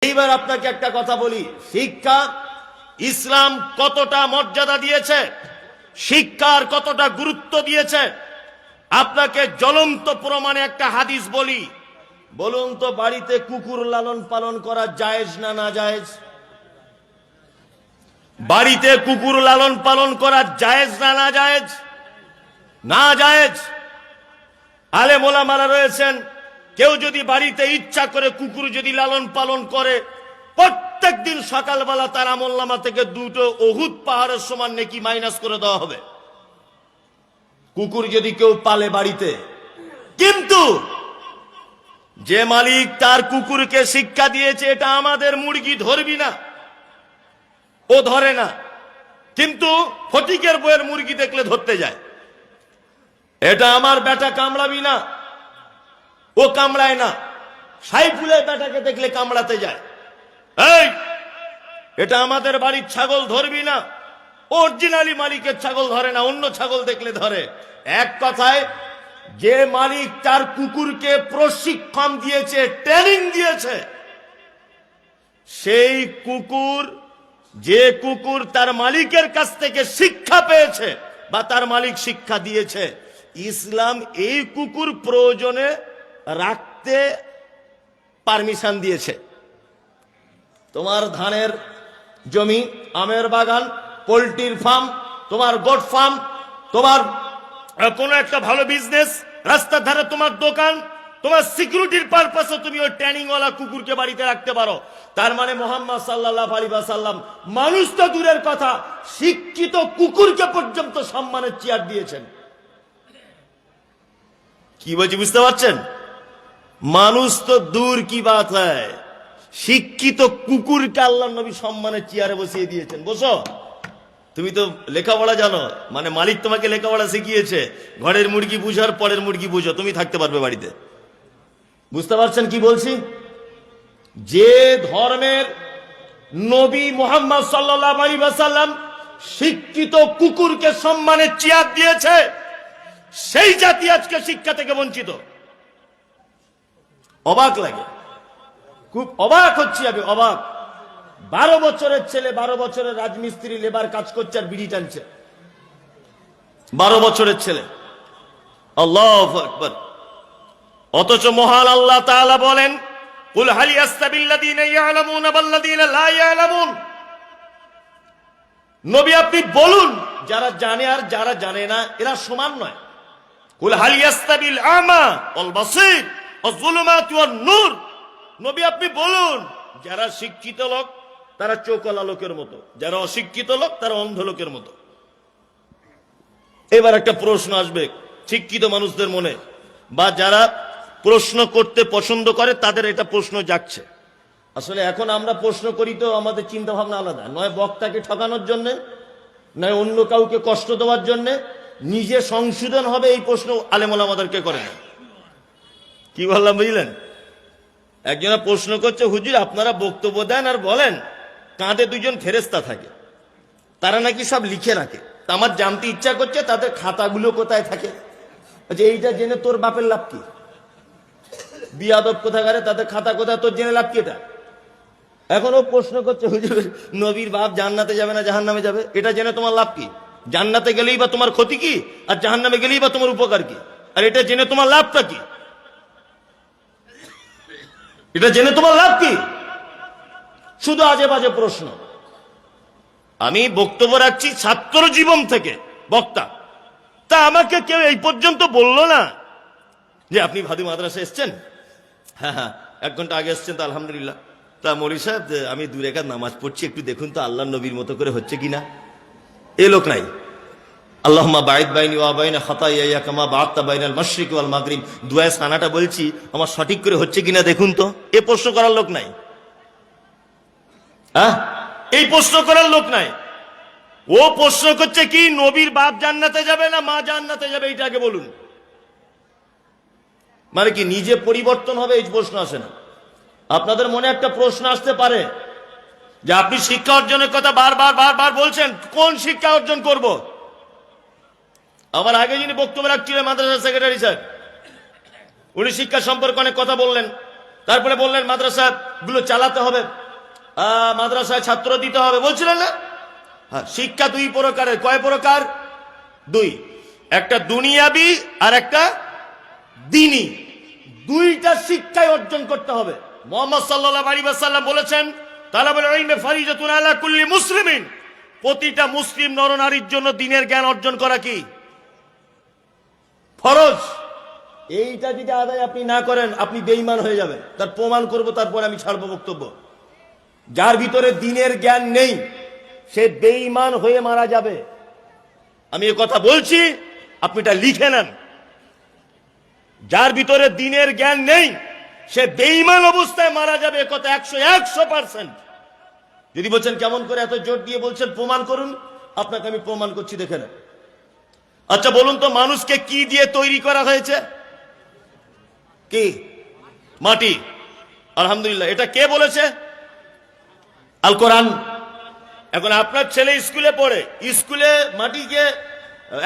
এইবার আপনাকে একটা কথা বলি, শিক্ষা ইসলাম কতটা মর্যাদা দিয়েছে, শিক্ষার কতটা গুরুত্ব দিয়েছে আপনাকে জ্বলন্ত প্রমাণে একটা হাদিস বলি। বলুন তো, বাড়িতে কুকুর লালন পালন করা জায়েজ না না জায়েজ? বাড়িতে কুকুর লালন পালন করা জায়েজ না না জায়েজ? না জায়েজ। আলেম ওলামারা রয়েছেন, কেউ যদি বাড়িতে ইচ্ছা করে কুকুর যদি লালন পালন করে, প্রত্যেক দিন সকালবেলা তার আমলনামা থেকে 2টো উহুদ পাহাড়ের সমান নেকি মাইনাস করে দেওয়া হবে, কুকুর যদি কেউ পালে বাড়িতে। কিন্তু যে মালিক তার কুকুরকে শিক্ষা দিয়েছে এটা আমাদের মুরগি ধরবি না, ও ধরে না, কিন্তু ফটিকের বইয়ের মুরগি দেখলে ধরতে যায়। এটা আমার বেটা কামড়াবি না, ও কামড়ায় না। সাইফুলের বেটাকে দেখলে কামড়াতে যায়। এই, এটা আমাদের বাড়ির ছাগল ধরবি না, অরিজিনালি মালিকের ছাগল ধরে না, অন্য ছাগল দেখলে ধরে। এক কথায়, যে মালিক তার কুকুরকে প্রশিক্ষণ দিয়েছে, ট্রেনিং দিয়েছে, সেই কুকুর, যে কুকুর তার মালিকের কাছ থেকে শিক্ষা পেয়েছে বা তার মালিক শিক্ষা দিয়েছে, ইসলাম এই কুকুর প্রয়োজনে রাখতে পারমিশন দিয়েছে। তোমার ধানের জমি, আমের বাগান, পোল্ট্রির ফার্ম, তোমার গোট ফার্ম, তোমার কোনো একটা ভালো বিজনেস, রাস্তার ধারে তোমার দোকান, তোমার সিকিউরিটির পারপাসে তুমি ওই ট্রেনিংওয়ালা কুকুরকে বাড়িতে রাখতে পারো। তার মানে মুহাম্মদ সাল্লাল্লাহু আলাইহি ওয়াসাল্লাম মানুষ তো দূরের কথা, শিক্ষিত কুকুরকে পর্যন্ত সম্মানের চেয়ার দিয়েছেন। কি বলছি বুঝতে পারছেন? মানুষ তো দূর কি বাত হয়, শিক্ষিত কুকুরকে আল্লাহর নবী সম্মানের চেয়ারে বসিয়ে দিয়েছেন। বসো, তুমি তো লেখাপড়া জানো, মানে মালিক তোমাকে লেখাপড়া শিখিয়েছে, ঘরের মুরগি বুঝার পরের মুরগি বুঝো, তুমি থাকতে পারবে বাড়িতে। বুঝতে পারছেন কি বলছি? যে ধর্মের নবী মুহাম্মদ সাল্লাল্লাহু আলাইহি ওয়াসাল্লাম শিক্ষিত কুকুরকে সম্মানের চেয়ার দিয়েছে, সেই জাতি আজকে শিক্ষা থেকে বঞ্চিত। অবাক লাগে, খুব অবাক হচ্ছি আমি, অবাক। 12 বছরের ছেলে, 12 বছরের রাজমিস্ত্রি লেবার কাজ করছে আর বিড়ি টানছে। 12 বছরের ছেলে, আল্লাহু আকবার। অথচ মহান আল্লাহ তাআলা বলেন, কুল হাল ইয়াস্তাবিল্লাযীনা ইয়ালামুনা ওয়াল্লাযীনা লা ইয়ালামুন। নবী আপনি বলুন, যারা জানে আর যারা জানে না এরা সমান নয়। কুল হাল ইয়াস্তাবিল আমা ওয়াল বাসীর ওয়াজ যুলুমাতু ওয়ান নূর। নবী আপনি বলুন, যারা শিক্ষিত লোক তারা চোখওয়ালা লোকের মতো, যারা অশিক্ষিত লোক তারা অন্ধ লোকের মতো। এবার একটা প্রশ্ন আসবে শিক্ষিত মানুষদের মনে, বা যারা প্রশ্ন করতে পছন্দ করে তাদের এটা প্রশ্ন জাগছে। আসলে এখন আমরা প্রশ্ন করি তো আমাদের চিন্তা ভাবনা আলাদা, নয় বক্তাকে ঠকানোর জন্য, নয় অন্য কাউকে কষ্ট দেওয়ার জন্য, নিজে সংশোধন হবে এই প্রশ্ন আলেম ওলামাদেরকে করে না। কি বললাম বুঝলেন? একজনা প্রশ্ন করছে, হুজুর আপনারা বক্তব্য দেন আর বলেন কাঁধে 2জন ফেরেশতা থাকে, তারা নাকি সব লিখে রাখে। তা আমার জানতে ইচ্ছা করছে তাদের খাতাগুলো কোথায় থাকে। আচ্ছা, এইটা জেনে তোর বাপের লাভ কি? বিয়াদব কোথাকারে, তাদের খাতা কোথায়, তোর জেনে লাভ কি? এটা এখন ও প্রশ্ন করছে, হুজুর নবীর বাপ জান্নাতে যাবে না জাহান্নামে যাবে, এটা জেনে তোমার লাভ কি? জান্নাতে গেলেই বা তোমার ক্ষতি কি, আর জাহান্নামে গেলেই বা তোমার উপকার কি? আর এটা জেনে তোমার লাভটা কি? এটা জেনে তোমার লাভ কি? শুধু আজে বাজে প্রশ্ন। আমি বক্তব্য রাখছি ছাত্র জীবন থেকে, বক্তা। তা আমাকে কেউ এই পর্যন্ত বললো না যে আপনি ভাদু মাদ্রাসা এসছেন? হ্যাঁ হ্যাঁ, 1 ঘন্টা আগে এসছেন, তো আলহামদুলিল্লাহ। তা মৌলী সাহেব আমি 2 রাকাত নামাজ পড়ছি, একটু দেখুন তো আল্লাহ নবীর মতো করে হচ্ছে কিনা। এ লোক নাই। আল্লাহুম্মা বাঈদ বাইনি ওয়া বাইনা খাতায়ায়া কামা বা'আদতা বাইনাল মাশরিকি ওয়াল মাগরিব, দুআয়ে সানাটা বলছি, আমার সঠিক করে হচ্ছে কিনা দেখুন তো। এ প্রশ্ন করার লোক নাই। এই প্রশ্ন করার লোক নাই। ও প্রশ্ন করছে কি, নবীর বাপ জান্নাতে যাবে না মা জান্নাতে যাবে, এইটাকে বলুন। মানে কি নিজে পরিবর্তন হবে এই প্রশ্ন আসে না। আপনাদের মনে একটা প্রশ্ন আসতে পারে যে আপনি শিক্ষা অর্জনের কথা বারবার বারবার বলছেন, কোন শিক্ষা অর্জন করব? আমার আগে যিনি বক্তব্য রাখছিলেন মাদ্রাসা সেক্রেটারি স্যার, উনি শিক্ষা সম্পর্কে অনেক কথা বললেন। তারপরে বললেন মাদ্রাসা গুলো চালাতে হবে, মাদ্রাসায় ছাত্র দিতে হবে, বলছিলেন না? হ্যাঁ, শিক্ষা দুই প্রকারের। কয় প্রকার? দুই। একটা দুনিয়াবি আর একটা দ্বীনি। দুইটা শিক্ষায় অর্জন করতে হবে। মুহাম্মদ সাল্লাল্লাহু আলাইহি ওয়াসাল্লাম বলেছেন, তালাবুল ইলমি ফারিজাতুন আলা কুল্লি মুসলিমিন, প্রতিটা মুসলিম নরনারীর জন্য দ্বীনের জ্ঞান অর্জন করা কি ফরজ। এইটা যদি আদায় আপনি না করেন, আপনি বেঈমান হয়ে যাবেন। তার প্রমাণ করব, তারপর আমি ছাড়বো বক্তব্য। যার ভিতরে দ্বীনের জ্ঞান নেই সে বেঈমান হয়ে মারা যাবে। আমি এ কথা বলছি, আপনি এটা লিখে নেন। যার ভিতরে দ্বীনের জ্ঞান নেই সে বেঈমান অবস্থায় মারা যাবে, এ কথা 100%। যদি বলছেন কেমন করে এত জোর দিয়ে বলছেন, প্রমাণ করুন, আপনাকে আমি প্রমাণ করছি, দেখে নেন। আচ্ছা বলুন তো, মানুষকে কি দিয়ে তৈরি করা হয়েছে? কি? মাটি। আলহামদুলিল্লাহ, এটা কে বলেছে? আল কোরআন। এখন আপনার ছেলে স্কুলে পড়ে, স্কুলে মাটিকে,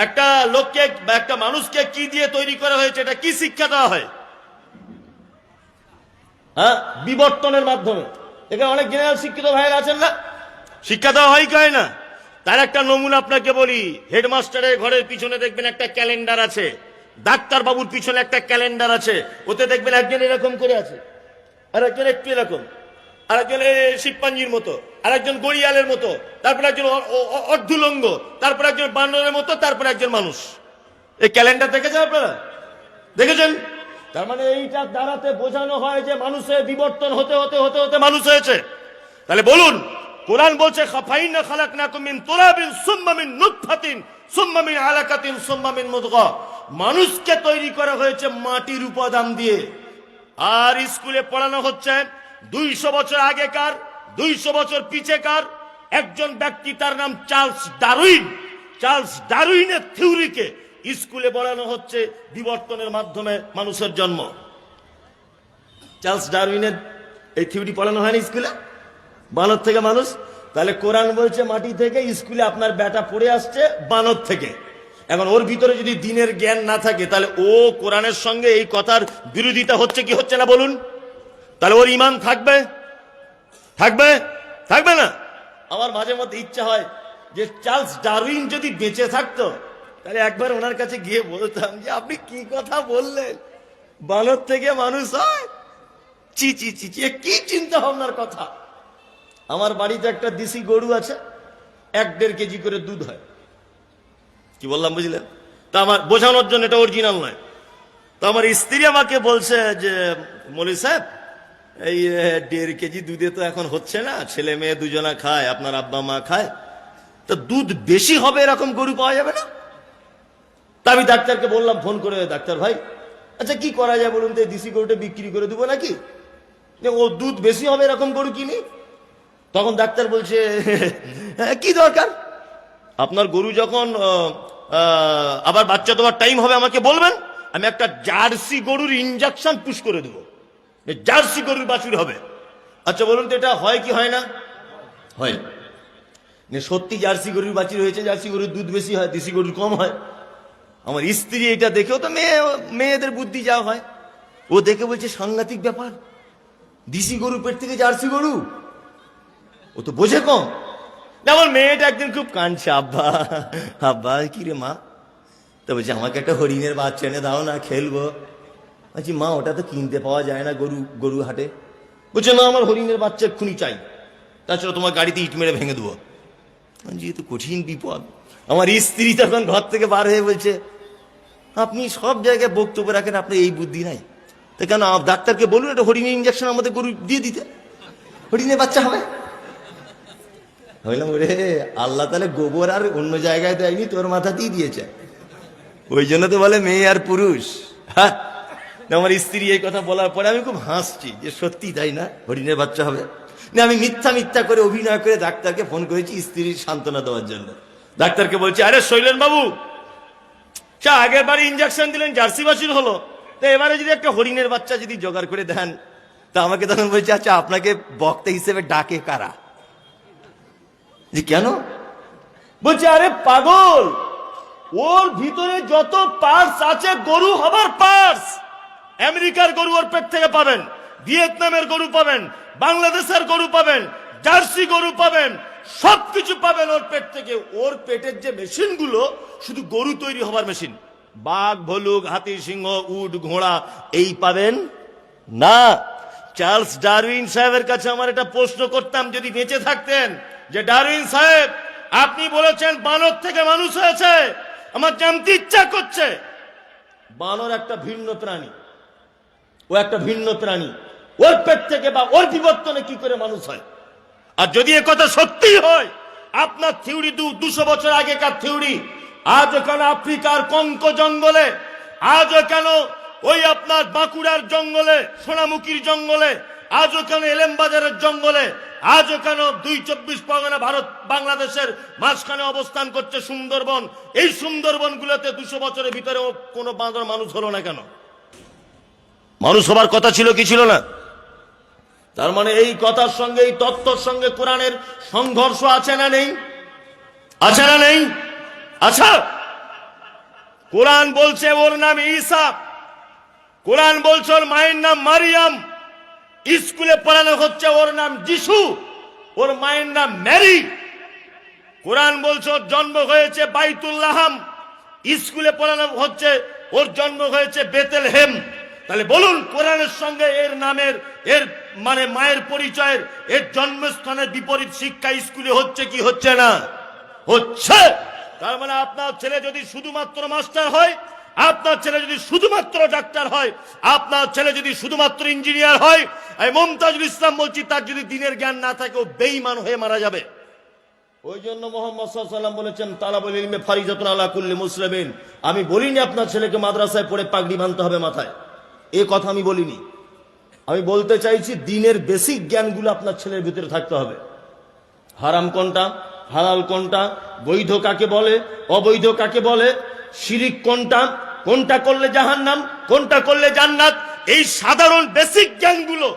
একটা লোককে বা একটা মানুষকে কি দিয়ে তৈরি করা হয়েছে, এটা কি শিক্ষা দেওয়া হয়? হ্যাঁ, বিবর্তনের মাধ্যমে। এখানে অনেক জেনারেল শিক্ষিত ভাইয়েরা আছেন না, শিক্ষা দেওয়া হয় কি হয় না? তার একটা নমুনা আপনাকে বলি। হেডমাস্টারের ঘরের পিছনে দেখবেন একটা ক্যালেন্ডার আছে, ডাক্তার বাবুর পিছনে একটা ক্যালেন্ডার আছে, ওতে দেখবেন একজন এরকম করে আছে, আর একজন একটু এরকম, আর একজন শিবপাঞ্জির মতো, আর একজন গড়িয়ালের মতো, তারপর একজন অর্ধুলঙ্গ, তারপর একজন বানরের মতো, তারপর একজন মানুষ। এই ক্যালেন্ডার দেখেছেন আপনারা? দেখেছেন? তার মানে এইটা দ্বারাতে বোঝানো হয় যে মানুষের বিবর্তন হতে হতে হতে হতে মানুষ হয়েছে। তাহলে বলুন, কোরআন বলছে খাফাইনা খালাকনাকুম মিন তুরাবিন সুম্মা মিন নুতফাতিন সুম্মা মিন আলাকাতিন সুম্মা মিন মুদগা। মানুষকে তৈরি করা হয়েছে মাটির উপাদান দিয়ে। আর স্কুলে পড়ানো হচ্ছে 200 বছর আগেকার, 200 বছর পিছেকার একজন ব্যক্তি, তার নাম চার্লস ডারউইন। চার্লস ডারউইনের থিওরিকে স্কুলে পড়ানো হচ্ছে বিবর্তনের মাধ্যমে মানুষের জন্ম। চার্লস ডারউইনের এই থিওরি পড়ানো হয়নি স্কুলে, বানর থেকে মানুষ। তাহলে কোরআন বলছে মাটি থেকে, স্কুলে আপনার বেটা পড়ে আসছে বানর থেকে। এখন ওর ভিতরে যদি দ্বীনের জ্ঞান না থাকে, তাহলে ও কোরআনের সঙ্গে এই কথার বিরোধিতা হচ্ছে কি হচ্ছে না বলুন? তাহলে ওর ঈমান থাকবে? থাকবে? থাকবে না। আমার মাঝে মধ্যে ইচ্ছা হয় যে চার্লস ডারউইন যদি বেঁচে থাকতো, তাহলে একবার ওনার কাছে গিয়ে বলতাম যে আপনি কি কথা বললেন, বানর থেকে মানুষ হয়? চি চি চি চি, কি চিন্তা ভাবনার কথা। আমার বাড়িতে একটা দেশি গরু আছে, 1-1.5 কেজি করে দুধ হয়। কি বললাম বুঝলেন? তা আমার বোঝানোর জন্য, এটা অরিজিনাল নয়। তো আমার স্ত্রী আমাকে বলছে যে মৌলী সাহেব, এই 1.5 কেজি দুধে তো এখন হচ্ছে না, ছেলে মেয়ে দুজনা খায়, আপনার আব্বা মা খায়, তো দুধ বেশি হবে এরকম গরু পাওয়া যাবে না? তা আমি ডাক্তারকে বললাম ফোন করে, ডাক্তার ভাই, আচ্ছা কি করা যায় বলুন তো, দেশি গরুটা বিক্রি করে দেবো নাকি, ও দুধ বেশি হবে এরকম গরু কিনি? তখন ডাক্তার বলছে কি দরকার, আপনার গরু যখন আবার বাচ্চা দেওয়ার টাইম হবে আমাকে বলবেন, আমি একটা জার্সি গরুর ইনজেকশন পুশ করে দেবো, জার্সি গরুর বাছুর হবে। আচ্ছা বলুন তো, এটা হয় কি হয় না? হয়। সত্যি জার্সি গরুর বাছুর হয়েছে, জার্সি গরুর দুধ বেশি হয়, দেশি গরুর কম হয়। আমার স্ত্রী এটা দেখেও তো, মেয়েদের বুদ্ধি যা হয়, ও দেখে বলছে সাংঘাতিক ব্যাপার, দেশি গরু পেট থেকে জার্সি গরু, ও তো বোঝে কম। আমার মেয়েটা একদিন খুব কাঁদছে, আব্বা আব্বা কি রে মা, তো বলছে আমাকে একটা হরিণের বাচ্চা এনে দাও না, খেলবো। বলছি মা ওটা তো কিনতে পাওয়া যায় না গরু হাটে। বলছে না, আমার হরিণের বাচ্চা এক্ষুনি চাই, তাছাড়া তোমার গাড়িতে ইট মেরে ভেঙে দেবো। যেহেতু কঠিন বিপদ। আমার স্ত্রী তখন ঘর থেকে বার হয়ে বলছে, আপনি সব জায়গায় বক্তব্য রাখেন, আপনার এই বুদ্ধি নাই, তো কেন ডাক্তারকে বলুন একটা হরিণের ইঞ্জেকশন আমাদের গরু দিয়ে দিতে, হরিণের বাচ্চা হবে। বললাম ওরে আল্লাহ তাহলে গোবর আর অন্য জায়গায় দেয়নি, তোর মাথাতেই দিয়েছে, ওই জন্য তো বলে মেয়ে আর পুরুষ। হ্যাঁ, আমার স্ত্রী এই কথা বলার পরে আমি খুব হাসছি যে সত্যি তাই না, হরিণের বাচ্চা হবে না। আমি মিথ্যা করে অভিনয় করে ডাক্তারকে ফোন করেছি স্ত্রীর সান্ত্বনা দেওয়ার জন্য। ডাক্তারকে বলছি, আরে শৈলেন বাবু, আগের বারে ইঞ্জেকশন দিলেন, জার্সি বাছুর হলো, তো এবারে যদি একটা হরিণের বাচ্চা যদি জোগাড় করে দেন। তা আমাকে তখন বলছে, আচ্ছা আপনাকে বক্তা হিসেবে ডাকে কারা? যে কেন? বলছে আরে পাগল, ওর ভিতরে যত পার্টস আছে গরু হবার পার্টস, আমেরিকার গরু ওর পেট থেকে পাবেন, ভিয়েতনামের গরু পাবেন, বাংলাদেশের গরু পাবেন, জার্সি গরু পাবেন, সবকিছু পাবেন ওর পেট থেকে। ওর পেটের যে মেশিনগুলো শুধু গরু তৈরি হবার মেশিন। বাঘ, ভলুক, হাতি, সিংহ, উট, ঘোড়া এই পাবেন না। চার্লস ডারউইন সাহেবের কাছে আমার একটা প্রশ্ন করতাম যদি বেঁচে থাকতেন, যে ডারউইন সাহেব আপনি বলেছেন বানর থেকে মানুষ হয়েছে, আমার জানতে ইচ্ছা করছে বানর একটা ভিন্ন প্রাণী, ও একটা ভিন্ন প্রাণী, ওর পেট থেকে বা ওর বিবর্তনে কি করে মানুষ হয়? আর যদি এ কথা সত্যি হয়, আপনার থিওরি 200 বছর আগেকার থিওরি আজও কেন আফ্রিকার কঙ্কো জঙ্গলে, আজও কেন ওই আপনার বাঁকুড়ার জঙ্গলে, সোনামুখীর জঙ্গলে, আজও কেন এলেমবাজারের জঙ্গলে, আজও কেন 224 পরগনা ভারত বাংলাদেশের মাঝখানে অবস্থান করছে সুন্দরবন, এই সুন্দরবন গুলোতে 200 বছরের ভিতরে কোনো বাঁদর মানুষ হলো না কেন? মানুষ হবার কথা ছিল কি ছিল না? তার মানে এই কথার সঙ্গে, এই তত্ত্বর সঙ্গে কোরআনের সংঘর্ষ আছে না নেই? আছে না নেই? আচ্ছা, কোরআন বলছে ওর নাম ঈসা, কোরআন বলছে ওর মায়ের নাম মারিয়াম, স্কুলে পড়ানো হচ্ছে ওর নাম যিশু, ওর মায়ের নাম মেরি। কোরআন বলছে ওর জন্ম হয়েছে বাইতুল্লাহাম, স্কুলে পড়ানো হচ্ছে ওর জন্ম হয়েছে বেতেলহেম। তাহলে বলুন, কোরআনের সঙ্গে এর নামের, এর মানে মায়ের পরিচয়ের, এর জন্মস্থানের বিপরীত শিক্ষা স্কুলে হচ্ছে কি হচ্ছে না? হচ্ছে। তার মানে আপনার ছেলে যদি শুধুমাত্র মাস্টার হয়, আপনার ছেলে যদি শুধুমাত্র ডাক্তার হয়, আপনার ছেলে যদি শুধুমাত্র ইঞ্জিনিয়ার হয়, আমি মুমতাজুল ইসলাম বলছি, তার যদি দিনের জ্ঞান না থাকে ও বেঈমান হয়ে মারা যাবে। ওই জন্য মুহাম্মদ সাল্লাল্লাহু আলাইহি ওয়াসাল্লাম বলেছেন তালাবুল ইলমি ফারিজাতুন আলা কুল্লি মুসলিমিন। আমি বলিনি আপনার ছেলেকে মাদ্রাসায় পড়ে পাগড়ি বাঁধতে হবে মাথায়, এই কথা আমি বলিনি। আমি বলতে চাইছি দিনের বেসিক জ্ঞানগুলো আপনার ছেলের ভিতরে থাকতে হবে। হারাম কোনটা, হালাল কোনটা, বৈধ কাকে বলে, অবৈধ কাকে বলে, শিরিক কোনটা, কোনটা করলে জাহান্নাম, কোনটা করলে জান্নাত, এই সাধারণ বেসিক জ্ঞানগুলো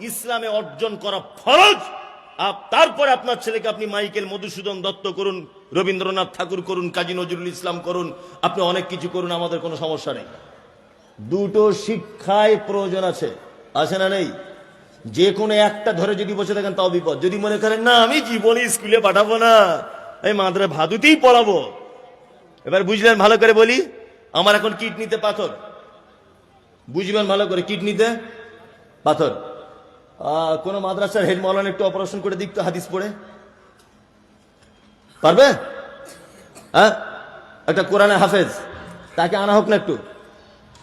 ইসলামে অর্জন করা ফরজ। তারপরে আপনার ছেলেকে আপনি মাইকেল মধুসূদন দত্ত করুন, রবীন্দ্রনাথ ঠাকুর করুন, কাজী নজরুল ইসলাম করুন, আপনি অনেক কিছু করুন, আমাদের কোনো সমস্যা নেই। দুটো শিক্ষায় প্রয়োজন আছে, আছে না নেই? যে কোনো একটা ধরে যদি বসে থাকেন তাও বিপদ। যদি মনে করেন না আমি জীবনে স্কুলে পাঠাবো না, এই মাদ্রাসা ভাদুতেই পড়াবো। এবার বুঝলেন ভালো করে বলি, আমার এখন কিডনিতে পাথর, বুঝবেন ভালো করে, কিডনিতে পাথর। কোন মাদ্রাসার হেড মাওলানা একটু অপারেশন করে দিক তো, হাদিস পড়ে পারবে? হ্যাঁ, একটা কোরআনে হাফেজ, তাকে আনা হোক না একটু,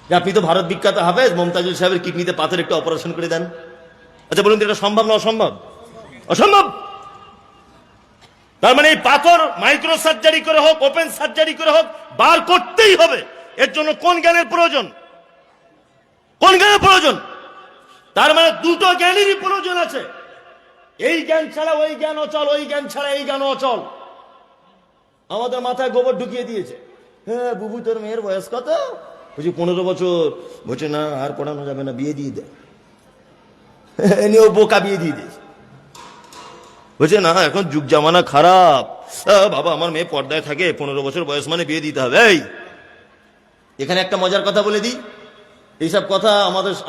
যে আপনি তো ভারত বিখ্যাত হাফেজ, মুমতাজুল সাহেবের কিডনিতে পাথর একটু অপারেশন করে দেন। আচ্ছা বলুন, এটা সম্ভব না অসম্ভব? অসম্ভব। তার মানে এই পাথর মাইক্রো সার্জারি করে হোক, ওপেন সার্জারি করে হোক, বার করতেই হবে। এর জন্য কোন জ্ঞানের প্রয়োজন? কোন জ্ঞানের প্রয়োজন? তার মানে দুটো জ্ঞানেরই প্রয়োজন আছে। এই জ্ঞান ছাড়া ওই জ্ঞান অচল, ওই জ্ঞান ছাড়া এই জ্ঞান অচল। আমাদের মাথায় গোবর ঢুকিয়ে দিয়েছে। হ্যাঁ বুবু, তোর মেয়ের বয়স কত? বলছি 15 বছর। বলছে না আর পড়ানো যাবে না, বিয়ে দিয়ে দেয়। ও বোকা, বিয়ে দিয়ে দিয়েছে। বলছে না এখন যুগ জামানা খারাপ, বাবা আমার মেয়ে পর্দায় থাকে, 15 বছর বয়স মানে বিয়ে দিতে হবে। এই এখানে একটা মজার কথা বলে দিই, এইসব কথা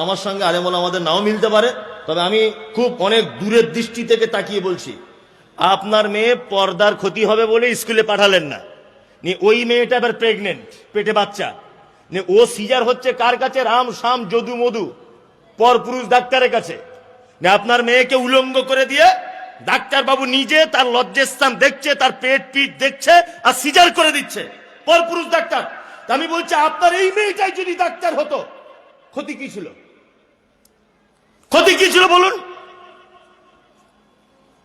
আমার সঙ্গে আলেমুল আমাদের নাও মিলতে পারে, তবে আমি খুব অনেক দূরের দৃষ্টি থেকে তাকিয়ে বলছি। আপনার মেয়ে পর্দার ক্ষতি হবে বলে স্কুলে পাঠালেন না, ওই মেয়েটা এবার প্রেগনেন্ট, পেটে বাচ্চা, ও সিজার হচ্ছে কার কাছে? রাম শাম যদু মধু পরপুরুষ ডাক্তারের কাছে। আপনার মেয়েকে উলঙ্গ করে দিয়ে ডাক্তার বাবু নিজে তার লজ্জাস্থান দেখছে, তার পেট পিঠ দেখছে, আর সিজার করে দিচ্ছে পরপুরুষ ডাক্তার। আমি বলছি আপনার এই মেয়েটাই যদি ডাক্তার হতো, ক্ষতি কি ছিল? ক্ষতি কি ছিল বলুন?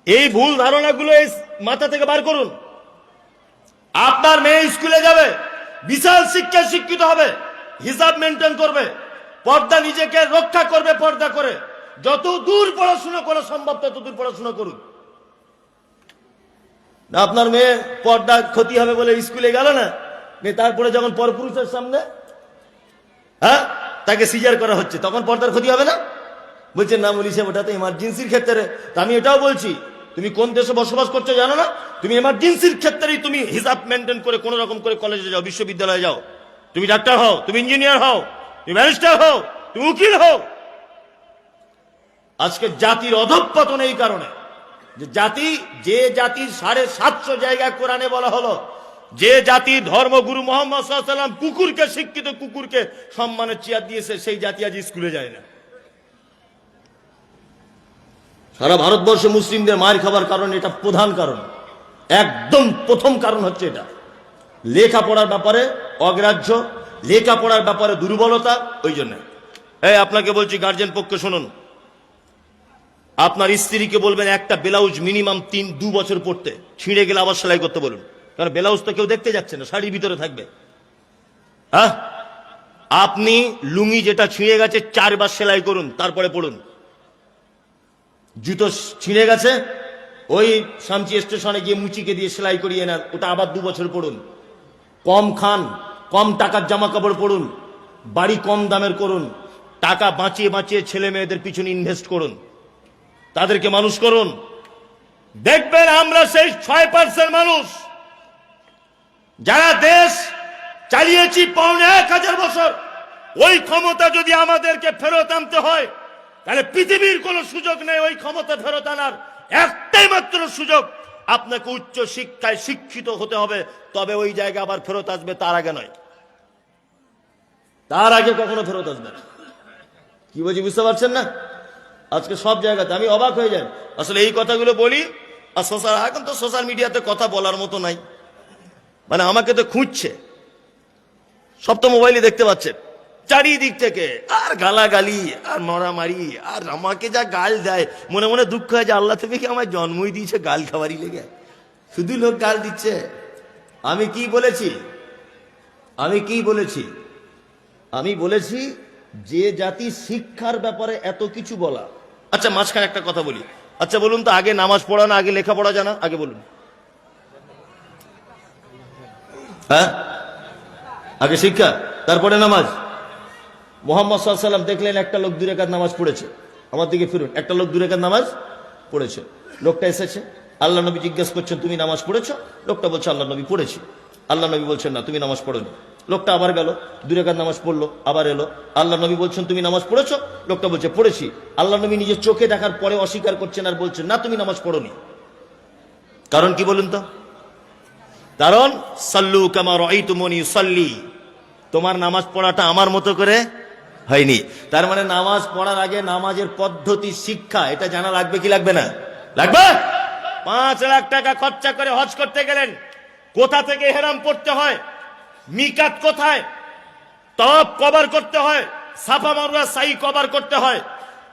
এই ভুল ধারণাগুলো এই মাথা থেকে বার করুন। আপনার মেয়ে স্কুলে যাবে, বিশাল শিক্ষায় শিক্ষিত হবে, হিসাব মেনটেন করবে, পর্দা নিজেকে রক্ষা করবে, পর্দা করে যত দূর পড়াশোনা করা সম্ভব তত দূর পড়াশোনা করুন। আপনার মেয়ে পর্দা ক্ষতি হবে বলে স্কুলে গেল না, তারপরে যখন পরপুরুষের সামনে হ্যাঁ তাকে সিজার করা হচ্ছে, তখন পর্দার ক্ষতি হবে না? বলছে না মৌলী সাহেব, ওটা তো এমার্জেন্সির ক্ষেত্রে। আমি এটাও বলছি, তুমি কোন দেশে বসবাস করছো জানো না? তুমি এমার্জেন্সির ক্ষেত্রেই তুমি হিসাব মেনটেন করে কোন রকম করে কলেজে যাও, বিশ্ববিদ্যালয়ে যাও, তুমি ডাক্তার হও, তুমি ইঞ্জিনিয়ার হও, তুমি ব্যারিস্টার হও, তুমি উকিল হও। আজকে জাতির অধঃপতন এই কারণে যে জাতির 750 জায়গায় কোরআনে বলা হলো যে জাতির ধর্মগুরু মোহাম্মদ সাল্লাল্লাহু আলাইহি ওয়াসাল্লাম কুকুরকে শিক্ষিত কুকুরকে সম্মানের চেয়ার দিয়েছে, সেই জাতি আজ স্কুলে যায় না। সারা ভারতবর্ষে মুসলিমদের মার খাবার কারণ এটা প্রধান কারণ, একদম প্রথম কারণ হচ্ছে এটা। লেখাপড়ার ব্যাপারে অগ্রাহ্য, লেখাপড়ার ব্যাপারে দুর্বলতা। ওই জন্য আপনাকে বলছি, গার্জেন পক্ষ শুনুন, আপনার স্ত্রীকে বলবেন একটা ব্লাউজ মিনিমাম 2 বছর পরতে, ছিঁড়ে গেলে আবার সেলাই করতে বলুন, কারণ ব্লাউজ তো কেউ দেখতে যাচ্ছে না, শাড়ির ভিতরে থাকবে। হ্যাঁ, আপনি লুঙ্গি যেটা ছিঁড়ে গেছে 4 বার সেলাই করুন, তারপরে পড়ুন। জুতো ছিঁড়ে গেছে, ওই শামচি স্টেশনে গিয়ে মুচিকে দিয়ে সেলাই করিয়ে নেন, ওটা আবার 2 বছর পড়ুন। কম খান, কম টাকার জামা কাপড় পরুন, বাড়ি কম দামের করুন, টাকা বাঁচিয়ে বাঁচিয়ে ছেলে মেয়েদের পিছনে ইনভেস্ট করুন, তাদেরকে মানুষ করুন। দেখবেন আমরা সেই 6% মানুষ যারা দেশ চালিয়েছি 1000 বছর, ওই ক্ষমতা যদি আমাদেরকে ফেরত আনতে হয় তাহলে পৃথিবীর কোনো সুযোগ নেই ওই ক্ষমতা ফেরত আনার। একটাই মাত্র সুযোগ, আপনাকে উচ্চ শিক্ষায় শিক্ষিত হতে হবে, তবে ওই জায়গা আবার ফেরত আসবে, তার আগে নয়। তার আগে কখনো ফেরত আসবে না। কি বলছি বুঝতে পারছেন না? আজকে সব জায়গাতে আমি অবাক হয়ে যাই, আসলে এই কথাগুলো বলি আর এখন তো সোশ্যাল মিডিয়াতে কথা বলার মতো নাই, মানে আমাকে তো খুঁজছে, সব তো মোবাইলে দেখতে পাচ্ছেন চারিদিক থেকে, আর গালাগালি আর মারামারি, আর আমাকে যা গাল দেয় মনে মনে দুঃখ হয় যে আল্লাহ থেকে কি আমায় জন্মই দিয়েছে গাল খাবারই লেগে, শুধু লোক গাল দিচ্ছে। আমি কি বলেছি? আমি বলেছি যে জাতি শিক্ষার ব্যাপারে এত কিছু বলা। আচ্ছা, মাঝখানে একটা কথা বলি। আচ্ছা বলুন তো, আগে নামাজ পড়া না আগে লেখাপড়া জানা? আগে বলুন। হ্যাঁ, আগে শিক্ষা, তারপরে নামাজ। মুহাম্মদ সাল্লাল্লাহু আলাইহি ওয়াসাল্লাম দেখলেন একটা লোক 2 রাকাত নামাজ পড়েছে, আমার দিকে ফিরুন, একটা লোক 2 রাকাত নামাজ পড়েছে। লোকটা এসেছে, আল্লাহ নবী জিজ্ঞেস করছেন তুমি নামাজ পড়েছো? লোকটা বলছে আল্লাহ নবী পড়েছি। আল্লাহ নবী বলছেন না, তুমি নামাজ পড়োনি। লোকটা আবার গেল, 2 রাকাত নামাজ পড়লো, আবার এলো, আল্লাহ নবী বলছেন তুমি নামাজ পড়েছো? লোকটা বলছে পড়েছি। আল্লাহ নবী নিজের চোখে দেখার পরে অস্বীকার করছেন আর বলছেন না, তুমি নামাজ পড়োনি। কারণ কি বলুন তো? কারণ সাল্লু কামা রাআইতুমুনি উসাল্লি, তোমার নামাজ পড়াটা আমার মতো করে হয়নি। তার মানে নামাজ পড়ার আগে নামাজের পদ্ধতি শিক্ষা এটা জানা লাগবে কি লাগবে না? লাগবে। 5 লাখ টাকা খরচা করে হজ করতে গেলেন, কোথা থেকে ইহরাম পড়তে হয়, মিকাত কোথায়, তাওয়াফ কভার করতে হয়, সাফা মারওয়া সাই কভার করতে হয়,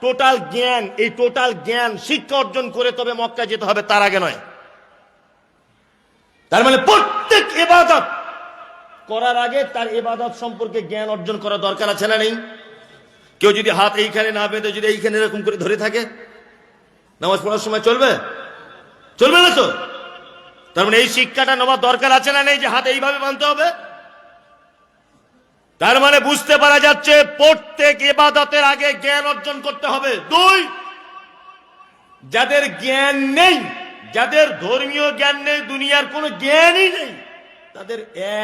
টোটাল জ্ঞান, এই টোটাল জ্ঞান শিক্ষা অর্জন করে তবে মক্কা যেতে হবে, তার আগে নয়। তার মানে প্রত্যেক ইবাদত করার আগে তার ইবাদত সম্পর্কে জ্ঞান অর্জন করা দরকার আছে না নেই? কেউ যদি হাত এইখানে না বেঁধে যদি এইখানে এরকম করে ধরে থাকে, নামাজ পড়ার সময় চলবে? চলবে না তো। তার মানে এই শিক্ষাটা নেওয়ার দরকার আছে না নেই যে হাত এইভাবে বাঁধতে হবে? তার মানে বুঝতে পারা যাচ্ছে প্রত্যেক ইবাদতের আগে জ্ঞান অর্জন করতে হবে। 2, যাদের জ্ঞান নেই, যাদের ধর্মীয় জ্ঞান নেই, দুনিয়ার কোনো জ্ঞানই নেই, তাদের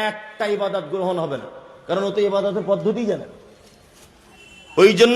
একটা ইবাদত গ্রহণ হবে না, কারণ ও তো ইবাদতের পদ্ধতি জানে। ওই জন্য